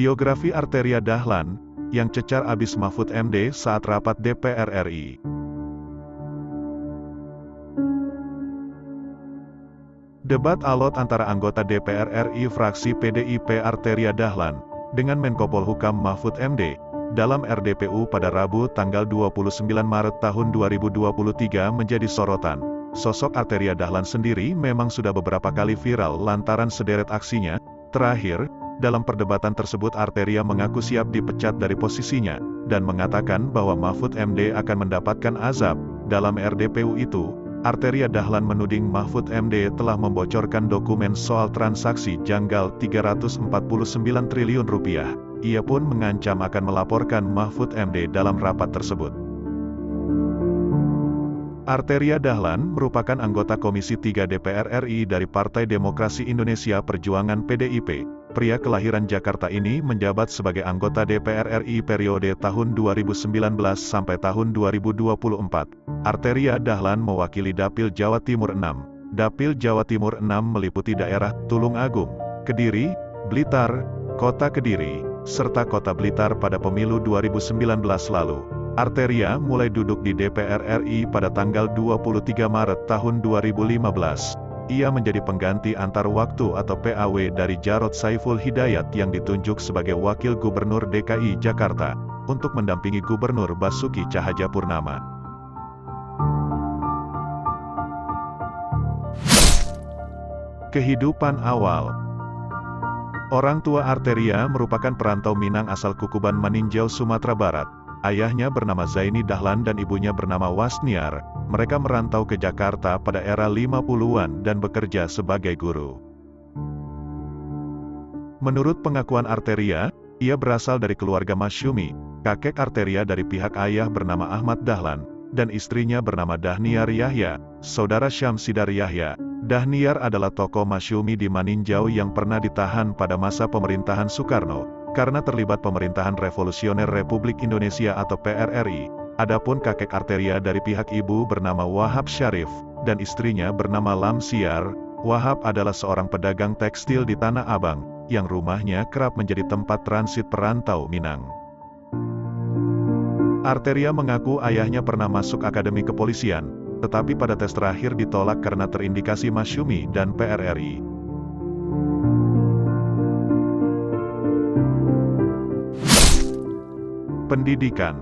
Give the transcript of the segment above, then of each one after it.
Biografi Arteria Dahlan, yang cecar abis Mahfud MD saat rapat DPR RI. Debat alot antara anggota DPR RI fraksi PDIP Arteria Dahlan, dengan Menko Polhukam Mahfud MD, dalam RDPU pada Rabu tanggal 29 Maret tahun 2023 menjadi sorotan. Sosok Arteria Dahlan sendiri memang sudah beberapa kali viral lantaran sederet aksinya. Terakhir, dalam perdebatan tersebut Arteria mengaku siap dipecat dari posisinya, dan mengatakan bahwa Mahfud MD akan mendapatkan azab. Dalam RDPU itu, Arteria Dahlan menuding Mahfud MD telah membocorkan dokumen soal transaksi janggal 349 triliun rupiah. Ia pun mengancam akan melaporkan Mahfud MD dalam rapat tersebut. Arteria Dahlan merupakan anggota Komisi 3 DPR RI dari Partai Demokrasi Indonesia Perjuangan PDIP. Pria kelahiran Jakarta ini menjabat sebagai anggota DPR RI periode tahun 2019 sampai tahun 2024. Arteria Dahlan mewakili Dapil Jawa Timur 6. Dapil Jawa Timur 6 meliputi daerah Tulung Agung, Kediri, Blitar, Kota Kediri, serta Kota Blitar pada pemilu 2019 lalu. Arteria mulai duduk di DPR RI pada tanggal 23 Maret tahun 2015. Ia menjadi pengganti antar waktu atau PAW dari Jarod Saiful Hidayat yang ditunjuk sebagai Wakil Gubernur DKI Jakarta, untuk mendampingi Gubernur Basuki Cahayapurnama. Kehidupan awal. Orang tua Arteria merupakan perantau Minang asal Kukuban Maninjau, Sumatera Barat. Ayahnya bernama Zaini Dahlan dan ibunya bernama Wasniar. Mereka merantau ke Jakarta pada era 50-an dan bekerja sebagai guru. Menurut pengakuan Arteria, ia berasal dari keluarga masyumi. Kakek Arteria dari pihak ayah bernama Ahmad Dahlan, dan istrinya bernama Dahniar Yahya, saudara Syamsidar Yahya. Dahniar adalah tokoh masyumi di Maninjau yang pernah ditahan pada masa pemerintahan Soekarno, karena terlibat pemerintahan revolusioner Republik Indonesia atau PRRI. Adapun kakek Arteria dari pihak ibu bernama Wahab Syarif, dan istrinya bernama Lamsiar. Wahab adalah seorang pedagang tekstil di Tanah Abang, yang rumahnya kerap menjadi tempat transit perantau Minang. Arteria mengaku ayahnya pernah masuk akademi kepolisian, tetapi pada tes terakhir ditolak karena terindikasi masyumi dan PRRI. Pendidikan.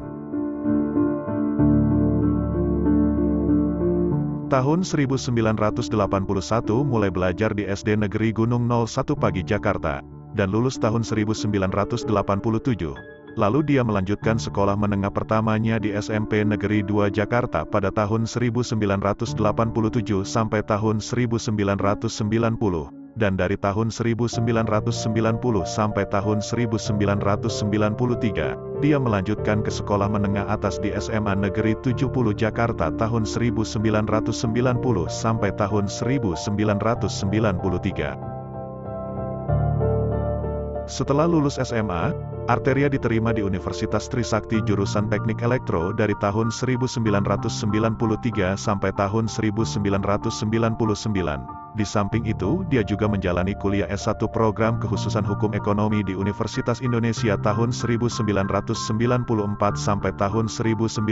Tahun 1981 mulai belajar di SD Negeri Gunung 01 Pagi Jakarta, dan lulus tahun 1987. Lalu dia melanjutkan sekolah menengah pertamanya di SMP Negeri 2 Jakarta pada tahun 1987 sampai tahun 1990, dan dari tahun 1990 sampai tahun 1993, dia melanjutkan ke sekolah menengah atas di SMA Negeri 70 Jakarta tahun 1990 sampai tahun 1993. Setelah lulus SMA, Arteria diterima di Universitas Trisakti jurusan Teknik Elektro dari tahun 1993 sampai tahun 1999. Di samping itu, dia juga menjalani kuliah S1 program kekhususan Hukum Ekonomi di Universitas Indonesia tahun 1994 sampai tahun 1999.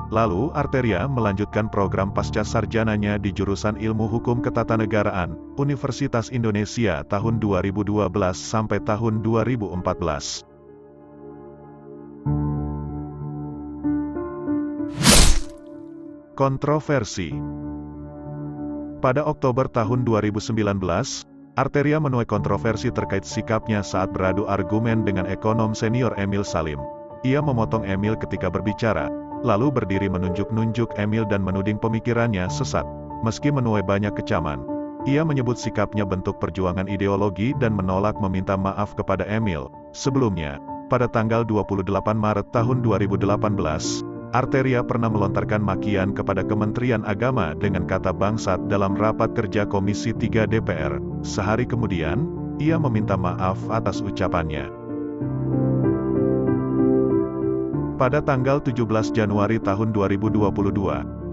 Lalu, Arteria melanjutkan program pasca sarjananya di jurusan Ilmu Hukum Ketatanegaraan, Universitas Indonesia tahun 2012 sampai tahun 2014. Kontroversi. Pada Oktober tahun 2019, Arteria menuai kontroversi terkait sikapnya saat beradu argumen dengan ekonom senior Emil Salim. Ia memotong Emil ketika berbicara, lalu berdiri menunjuk-nunjuk Emil dan menuding pemikirannya sesat. Meski menuai banyak kecaman, ia menyebut sikapnya bentuk perjuangan ideologi dan menolak meminta maaf kepada Emil. Sebelumnya, pada tanggal 28 Maret tahun 2018, Arteria pernah melontarkan makian kepada Kementerian Agama dengan kata bangsat dalam rapat kerja Komisi 3 DPR. Sehari kemudian, ia meminta maaf atas ucapannya. Pada tanggal 17 Januari tahun 2022,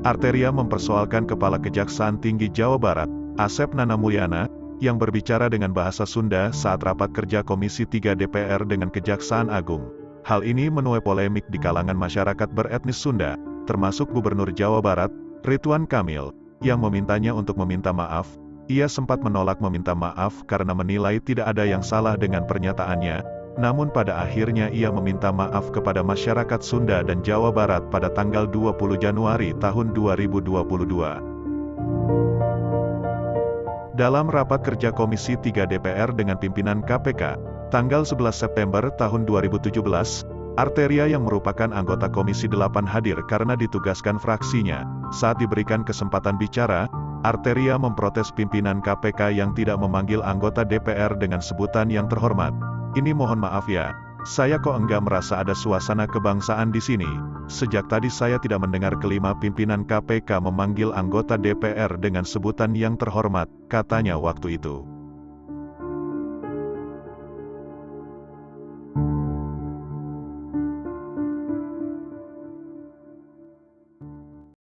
Arteria mempersoalkan Kepala Kejaksaan Tinggi Jawa Barat, Asep Nana Mulyana, yang berbicara dengan bahasa Sunda saat rapat kerja Komisi 3 DPR dengan Kejaksaan Agung. Hal ini menuai polemik di kalangan masyarakat beretnis Sunda, termasuk Gubernur Jawa Barat, Ridwan Kamil, yang memintanya untuk meminta maaf. Ia sempat menolak meminta maaf karena menilai tidak ada yang salah dengan pernyataannya, namun pada akhirnya ia meminta maaf kepada masyarakat Sunda dan Jawa Barat pada tanggal 20 Januari tahun 2022. Dalam rapat kerja Komisi 3 DPR dengan pimpinan KPK, tanggal 11 September tahun 2017, Arteria yang merupakan anggota Komisi 8 hadir karena ditugaskan fraksinya. Saat diberikan kesempatan bicara, Arteria memprotes pimpinan KPK yang tidak memanggil anggota DPR dengan sebutan yang terhormat. Ini mohon maaf ya, saya kok enggak merasa ada suasana kebangsaan di sini. Sejak tadi saya tidak mendengar kelima pimpinan KPK memanggil anggota DPR dengan sebutan yang terhormat, katanya waktu itu.